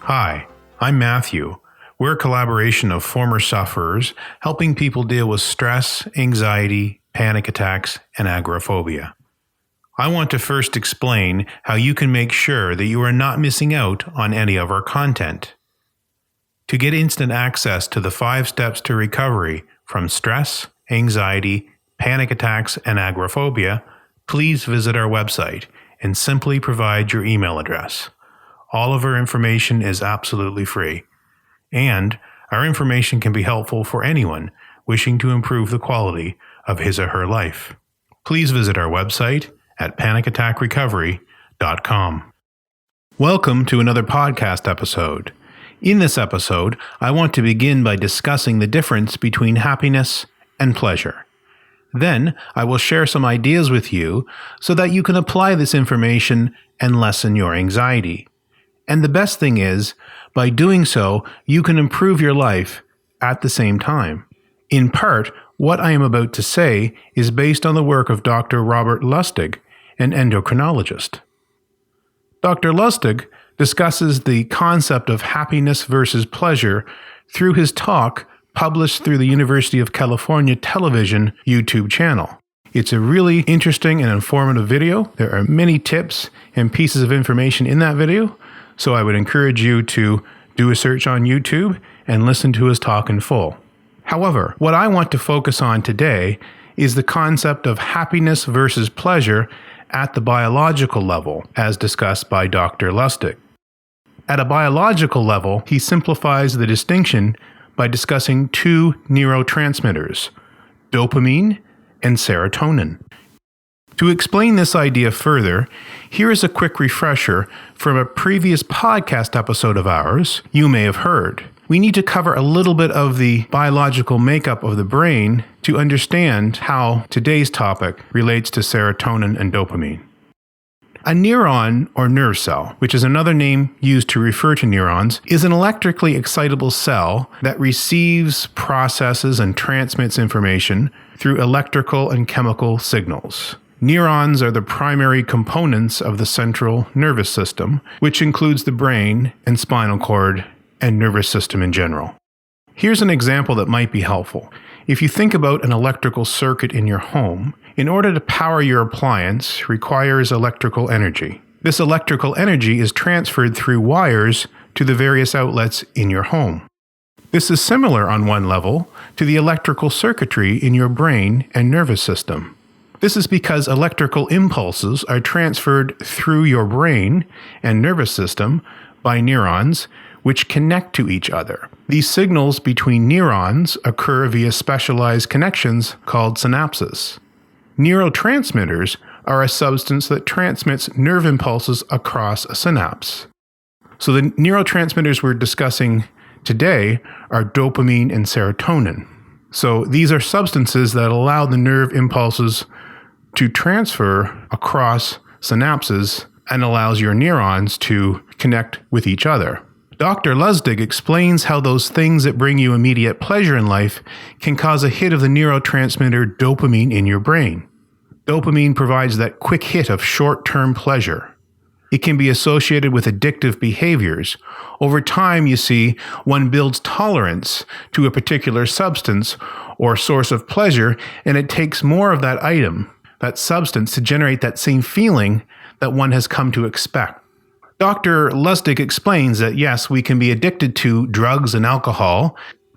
Hi, I'm Matthew. We're a collaboration of former sufferers helping people deal with stress, anxiety, panic attacks, and agoraphobia. I want to first explain how you can make sure that you are not missing out on any of our content. To get instant access to the 5 steps to recovery from stress, anxiety, panic attacks, and agoraphobia, please visit our website and simply provide your email address. All of our information is absolutely free, and our information can be helpful for anyone wishing to improve the quality of his or her life. Please visit our website at panicattackrecovery.com. Welcome to another podcast episode. In this episode, I want to begin by discussing the difference between happiness and pleasure. Then, I will share some ideas with you so that you can apply this information and lessen your anxiety. And the best thing is, by doing so, you can improve your life at the same time. In part, what I am about to say is based on the work of Dr. Robert Lustig, an endocrinologist. Dr. Lustig discusses the concept of happiness versus pleasure through his talk published through the University of California television YouTube channel. It's a really interesting and informative video. There are many tips and pieces of information in that video, so I would encourage you to do a search on YouTube and listen to his talk in full. However, what I want to focus on today is the concept of happiness versus pleasure at the biological level, as discussed by Dr. Lustig. At a biological level, he simplifies the distinction by discussing 2 neurotransmitters, dopamine and serotonin. To explain this idea further, here is a quick refresher from a previous podcast episode of ours you may have heard. We need to cover a little bit of the biological makeup of the brain to understand how today's topic relates to serotonin and dopamine. A neuron, or nerve cell, which is another name used to refer to neurons, is an electrically excitable cell that receives, processes, and transmits information through electrical and chemical signals. Neurons are the primary components of the central nervous system, which includes the brain and spinal cord and nervous system in general. Here's an example that might be helpful. If you think about an electrical circuit in your home, in order to power your appliance requires electrical energy. This electrical energy is transferred through wires to the various outlets in your home. This is similar on one level to the electrical circuitry in your brain and nervous system. This is because electrical impulses are transferred through your brain and nervous system by neurons, which connect to each other. These signals between neurons occur via specialized connections called synapses. Neurotransmitters are a substance that transmits nerve impulses across a synapse. So the neurotransmitters we're discussing today are dopamine and serotonin. So these are substances that allow the nerve impulses to transfer across synapses and allows your neurons to connect with each other. Dr. Lustig explains how those things that bring you immediate pleasure in life can cause a hit of the neurotransmitter dopamine in your brain. Dopamine provides that quick hit of short-term pleasure. It can be associated with addictive behaviors. Over time, you see, one builds tolerance to a particular substance or source of pleasure, and it takes more of that item, that substance, to generate that same feeling that one has come to expect. Dr. Lustig explains that yes, we can be addicted to drugs and alcohol,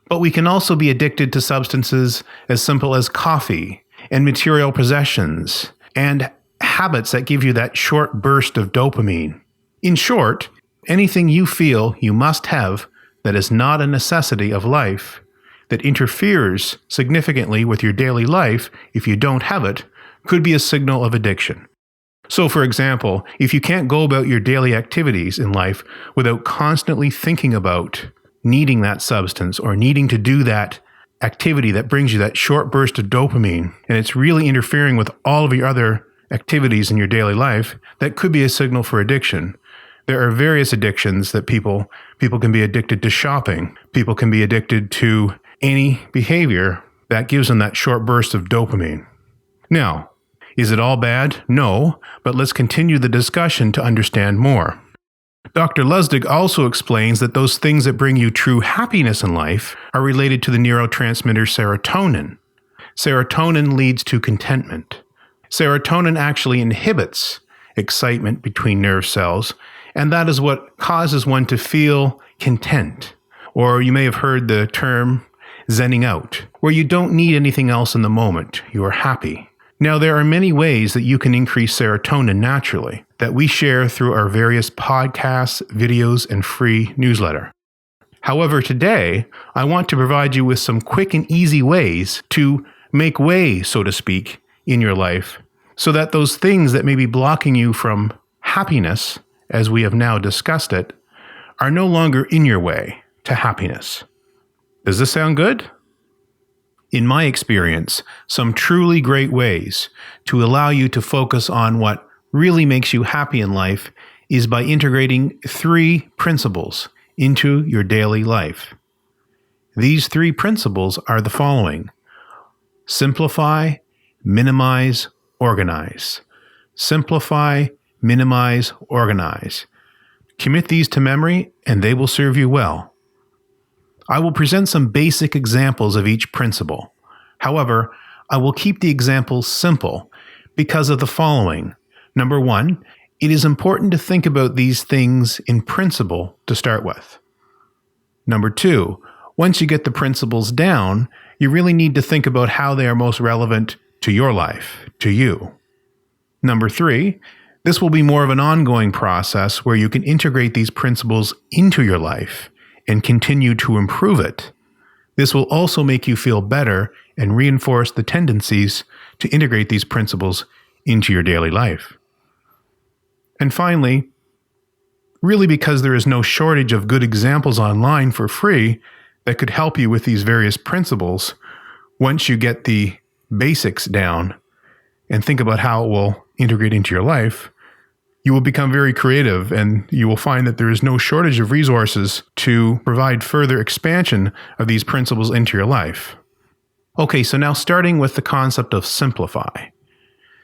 but we can also be addicted to substances as simple as coffee and material possessions and habits that give you that short burst of dopamine. In short, anything you feel you must have that is not a necessity of life, that interferes significantly with your daily life if you don't have it, could be a signal of addiction. So, for example, if you can't go about your daily activities in life without constantly thinking about needing that substance or needing to do that activity that brings you that short burst of dopamine, and it's really interfering with all of your other activities in your daily life, that could be a signal for addiction. There are various addictions that people can be addicted to shopping. People can be addicted to any behavior that gives them that short burst of dopamine. Now, is it all bad? No, but let's continue the discussion to understand more. Dr. Lustig also explains that those things that bring you true happiness in life are related to the neurotransmitter serotonin. Serotonin leads to contentment. Serotonin actually inhibits excitement between nerve cells, and that is what causes one to feel content. Or you may have heard the term zenning out, where you don't need anything else in the moment. You are happy. Now, there are many ways that you can increase serotonin naturally that we share through our various podcasts, videos, and free newsletter. However, today, I want to provide you with some quick and easy ways to make way, so to speak, in your life, so that those things that may be blocking you from happiness, as we have now discussed it, are no longer in your way to happiness. Does this sound good? In my experience, some truly great ways to allow you to focus on what really makes you happy in life is by integrating 3 principles into your daily life. These 3 principles are the following: simplify, minimize, organize. Simplify, minimize, organize. Commit these to memory, and they will serve you well. I will present some basic examples of each principle. However, I will keep the examples simple because of the following. Number 1, it is important to think about these things in principle to start with. Number 2, once you get the principles down, you really need to think about how they are most relevant to your life, to you. Number 3, this will be more of an ongoing process where you can integrate these principles into your life and continue to improve it. This will also make you feel better and reinforce the tendencies to integrate these principles into your daily life. And finally, really because there is no shortage of good examples online for free that could help you with these various principles, once you get the basics down and think about how it will integrate into your life, you will become very creative, and you will find that there is no shortage of resources to provide further expansion of these principles into your life. Okay, so now starting with the concept of simplify.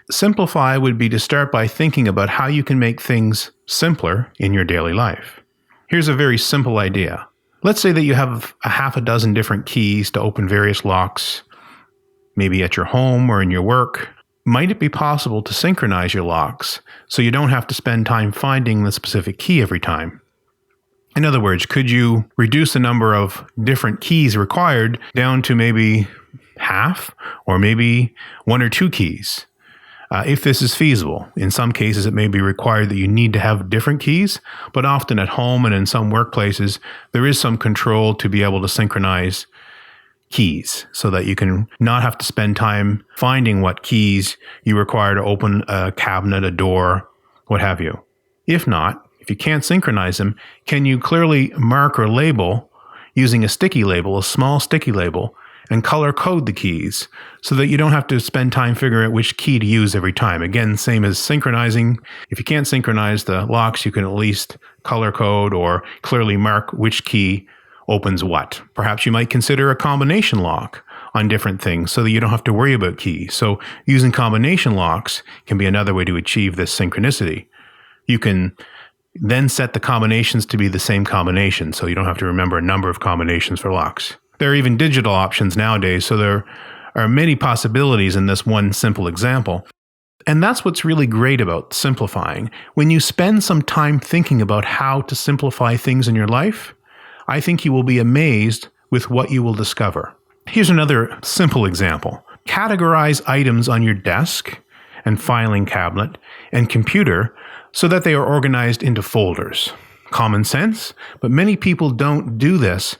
Simplify would be to start by thinking about how you can make things simpler in your daily life. Here's a very simple idea. Let's say that you have a half a dozen different keys to open various locks, maybe at your home or in your work. Might it be possible to synchronize your locks so you don't have to spend time finding the specific key every time? In other words, could you reduce the number of different keys required down to maybe half or maybe 1 or 2 keys? If this is feasible. In some cases, it may be required that you need to have different keys, but often at home and in some workplaces, there is some control to be able to synchronize keys so that you can not have to spend time finding what keys you require to open a cabinet, a door, what have you. If not, if you can't synchronize them, can you clearly mark or label using a sticky label, a small sticky label, and color code the keys so that you don't have to spend time figuring out which key to use every time. Again, same as synchronizing. If you can't synchronize the locks, you can at least color code or clearly mark which key opens what. Perhaps you might consider a combination lock on different things so that you don't have to worry about keys. So using combination locks can be another way to achieve this synchronicity. You can then set the combinations to be the same combination so you don't have to remember a number of combinations for locks. There are even digital options nowadays, so there are many possibilities in this one simple example. And that's what's really great about simplifying. When you spend some time thinking about how to simplify things in your life, I think you will be amazed with what you will discover. Here's another simple example. Categorize items on your desk and filing cabinet and computer so that they are organized into folders. Common sense, but many people don't do this,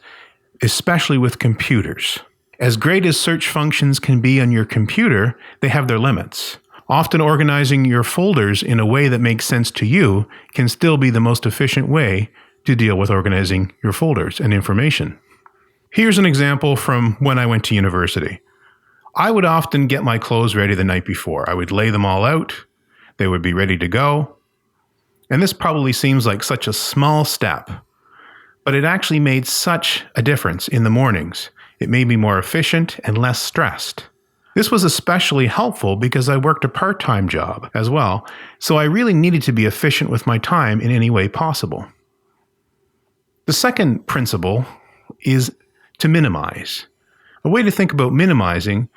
especially with computers. As great as search functions can be on your computer, they have their limits. Often organizing your folders in a way that makes sense to you can still be the most efficient way to deal with organizing your folders and information. Here's an example from when I went to university. I would often get my clothes ready the night before. I would lay them all out. They would be ready to go. And this probably seems like such a small step, but it actually made such a difference in the mornings. It made me more efficient and less stressed. This was especially helpful because I worked a part-time job as well, so I really needed to be efficient with my time in any way possible. The second principle is to minimize. A way to think about minimizing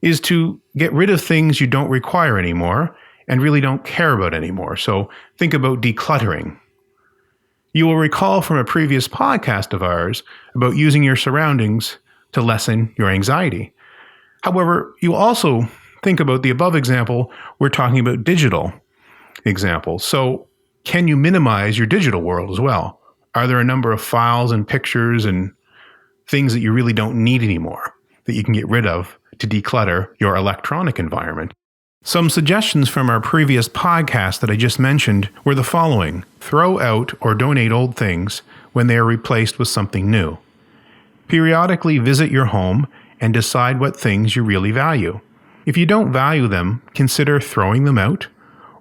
is to get rid of things you don't require anymore and really don't care about anymore. So think about decluttering. You will recall from a previous podcast of ours about using your surroundings to lessen your anxiety. However, you also think about the above example, we're talking about digital examples. So can you minimize your digital world as well? Are there a number of files and pictures and things that you really don't need anymore that you can get rid of to declutter your electronic environment? Some suggestions from our previous podcast that I just mentioned were the following. Throw out or donate old things when they are replaced with something new. Periodically visit your home and decide what things you really value. If you don't value them, consider throwing them out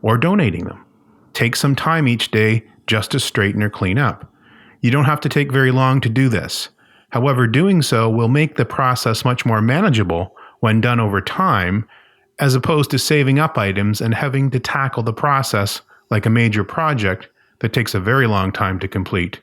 or donating them. Take some time each day just to straighten or clean up. You don't have to take very long to do this. However, doing so will make the process much more manageable when done over time, as opposed to saving up items and having to tackle the process like a major project that takes a very long time to complete,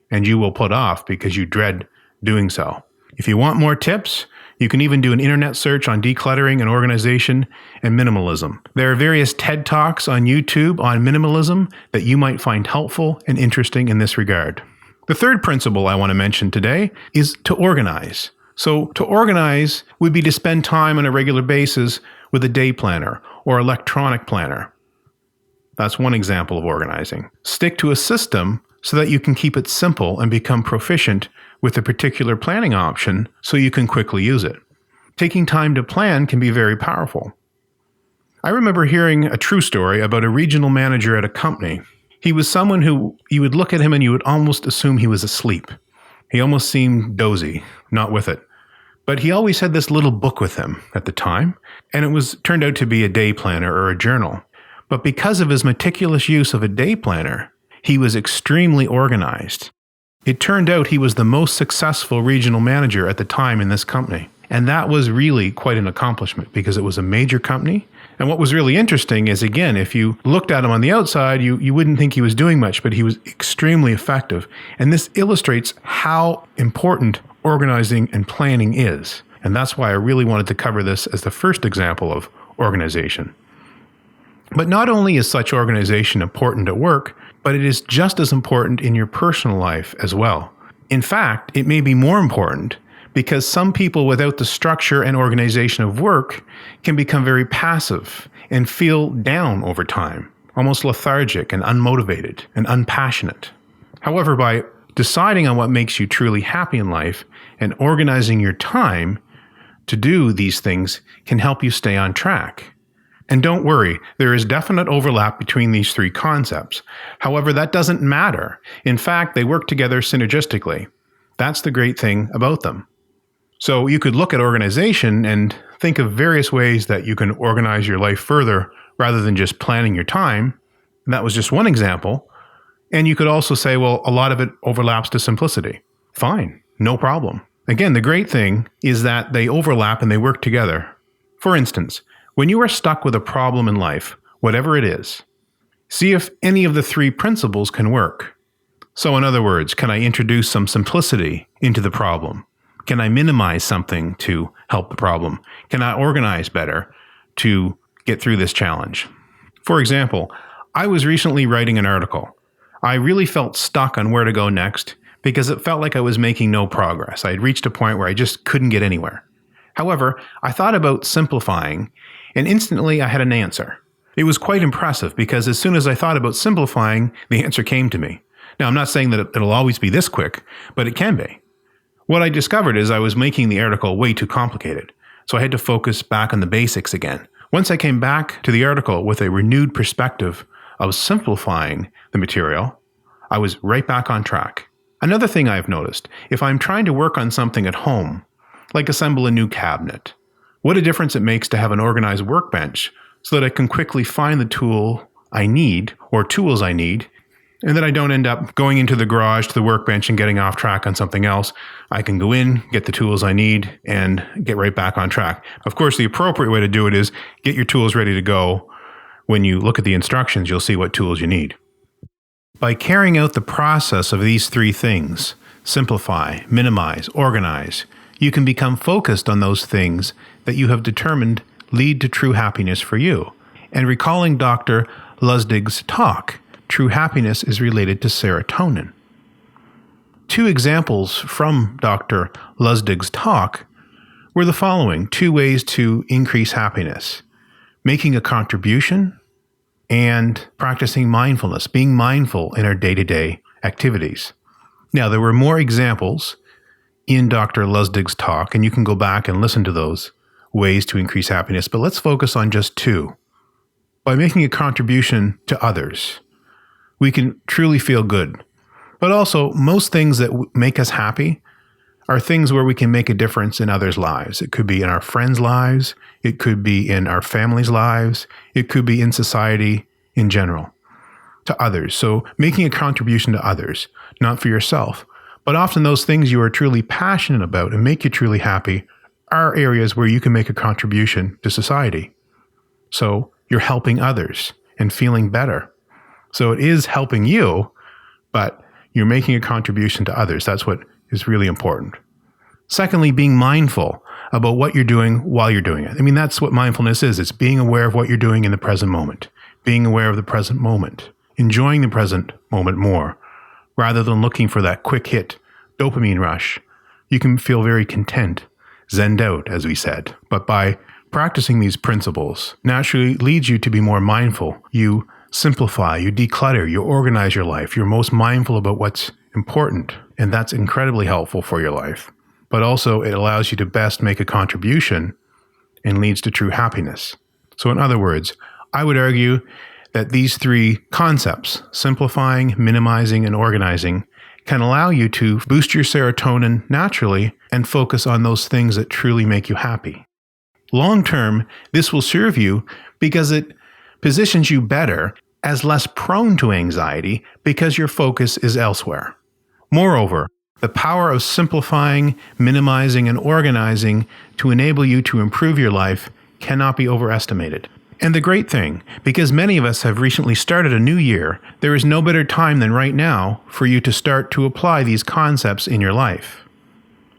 and you will put off because you dread doing so. If you want more tips, you can even do an internet search on decluttering and organization and minimalism. There are various TED Talks on YouTube on minimalism that you might find helpful and interesting in this regard. The third principle I want to mention today is to organize. So to organize would be to spend time on a regular basis with a day planner or electronic planner. That's one example of organizing. Stick to a system so that you can keep it simple and become proficient with a particular planning option so you can quickly use it. Taking time to plan can be very powerful. I remember hearing a true story about a regional manager at a company. He was someone who you would look at him and you would almost assume he was asleep. He almost seemed dozy, not with it. But he always had this little book with him at the time, and it turned out to be a day planner or a journal. But because of his meticulous use of a day planner, he was extremely organized. It turned out he was the most successful regional manager at the time in this company. And that was really quite an accomplishment because it was a major company. And what was really interesting is, again, if you looked at him on the outside, you wouldn't think he was doing much, but he was extremely effective. And this illustrates how important organizing and planning is. And that's why I really wanted to cover this as the first example of organization. But not only is such organization important at work, but it is just as important in your personal life as well. In fact, it may be more important because some people without the structure and organization of work can become very passive and feel down over time, almost lethargic and unmotivated and unpassionate. However, by deciding on what makes you truly happy in life and organizing your time to do these things can help you stay on track. And don't worry, there is definite overlap between these three concepts. However, that doesn't matter. In fact, they work together synergistically. That's the great thing about them. So you could look at organization and think of various ways that you can organize your life further rather than just planning your time. And that was just one example. And you could also say, well, a lot of it overlaps to simplicity. Fine, no problem. Again, the great thing is that they overlap and they work together. For instance, when you are stuck with a problem in life, whatever it is, see if any of the three principles can work. So in other words, can I introduce some simplicity into the problem? Can I minimize something to help the problem? Can I organize better to get through this challenge? For example, I was recently writing an article. I really felt stuck on where to go next because it felt like I was making no progress. I had reached a point where I just couldn't get anywhere. However, I thought about simplifying, and instantly I had an answer. It was quite impressive because as soon as I thought about simplifying, the answer came to me. Now, I'm not saying that it'll always be this quick, but it can be. What I discovered is I was making the article way too complicated, so I had to focus back on the basics again. Once I came back to the article with a renewed perspective of simplifying the material, I was right back on track. Another thing I've noticed, if I'm trying to work on something at home, like assemble a new cabinet, what a difference it makes to have an organized workbench so that I can quickly find the tool I need or tools I need, and that I don't end up going into the garage to the workbench and getting off track on something else. I can go in, get the tools I need, and get right back on track. Of course, the appropriate way to do it is get your tools ready to go. When you look at the instructions, you'll see what tools you need. By carrying out the process of these three things, simplify, minimize, organize, you can become focused on those things that you have determined lead to true happiness for you. And recalling Dr. Lustig's talk, true happiness is related to serotonin. Two examples from Dr. Lustig's talk were the following: 2 ways to increase happiness: making a contribution and practicing mindfulness, being mindful in our day-to-day activities. Now, there were more examples in Dr. Lustig's talk, and you can go back and listen to those ways to increase happiness, but let's focus on just 2. By making a contribution to others, we can truly feel good. But also, most things that make us happy are things where we can make a difference in others' lives. It could be in our friends' lives. It could be in our families' lives. It could be in society in general, to others. So making a contribution to others, not for yourself. But often those things you are truly passionate about and make you truly happy are areas where you can make a contribution to society. So you're helping others and feeling better. So it is helping you, but you're making a contribution to others. That's what is really important. Secondly, being mindful about what you're doing while you're doing it. I mean, that's what mindfulness is. It's being aware of what you're doing in the present moment, being aware of the present moment, enjoying the present moment more, rather than looking for that quick hit dopamine rush. You can feel very content, zenned out, as we said. But by practicing these principles, naturally leads you to be more mindful. You simplify, you declutter, you organize your life. You're most mindful about what's important, and that's incredibly helpful for your life. But also, it allows you to best make a contribution and leads to true happiness. So in other words, I would argue that these 3 concepts, simplifying, minimizing, and organizing, can allow you to boost your serotonin naturally and focus on those things that truly make you happy. Long term, this will serve you because it positions you better as less prone to anxiety because your focus is elsewhere. Moreover, the power of simplifying, minimizing, and organizing to enable you to improve your life cannot be overestimated. And the great thing, because many of us have recently started a new year, there is no better time than right now for you to start to apply these concepts in your life.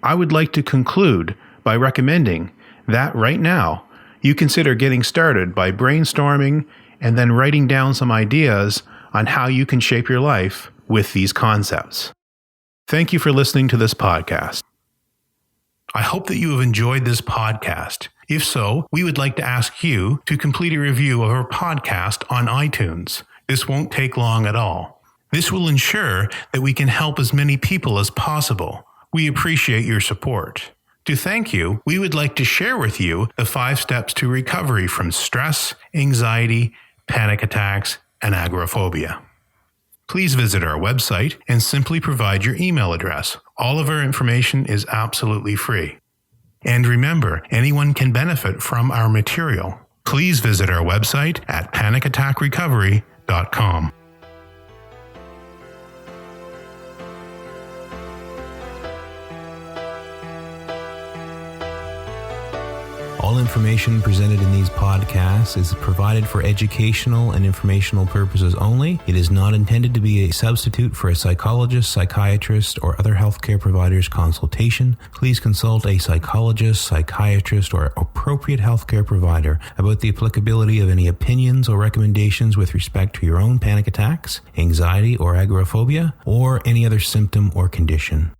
I would like to conclude by recommending that right now you consider getting started by brainstorming and then writing down some ideas on how you can shape your life with these concepts. Thank you for listening to this podcast. I hope that you have enjoyed this podcast. If so, we would like to ask you to complete a review of our podcast on iTunes. This won't take long at all. This will ensure that we can help as many people as possible. We appreciate your support. To thank you, we would like to share with you the 5 steps to recovery from stress, anxiety, panic attacks, and agoraphobia. Please visit our website and simply provide your email address. All of our information is absolutely free. And remember, anyone can benefit from our material. Please visit our website at panicattackrecovery.com. All information presented in these podcasts is provided for educational and informational purposes only. It is not intended to be a substitute for a psychologist, psychiatrist, or other healthcare provider's consultation. Please consult a psychologist, psychiatrist, or appropriate healthcare provider about the applicability of any opinions or recommendations with respect to your own panic attacks, anxiety or agoraphobia, or any other symptom or condition.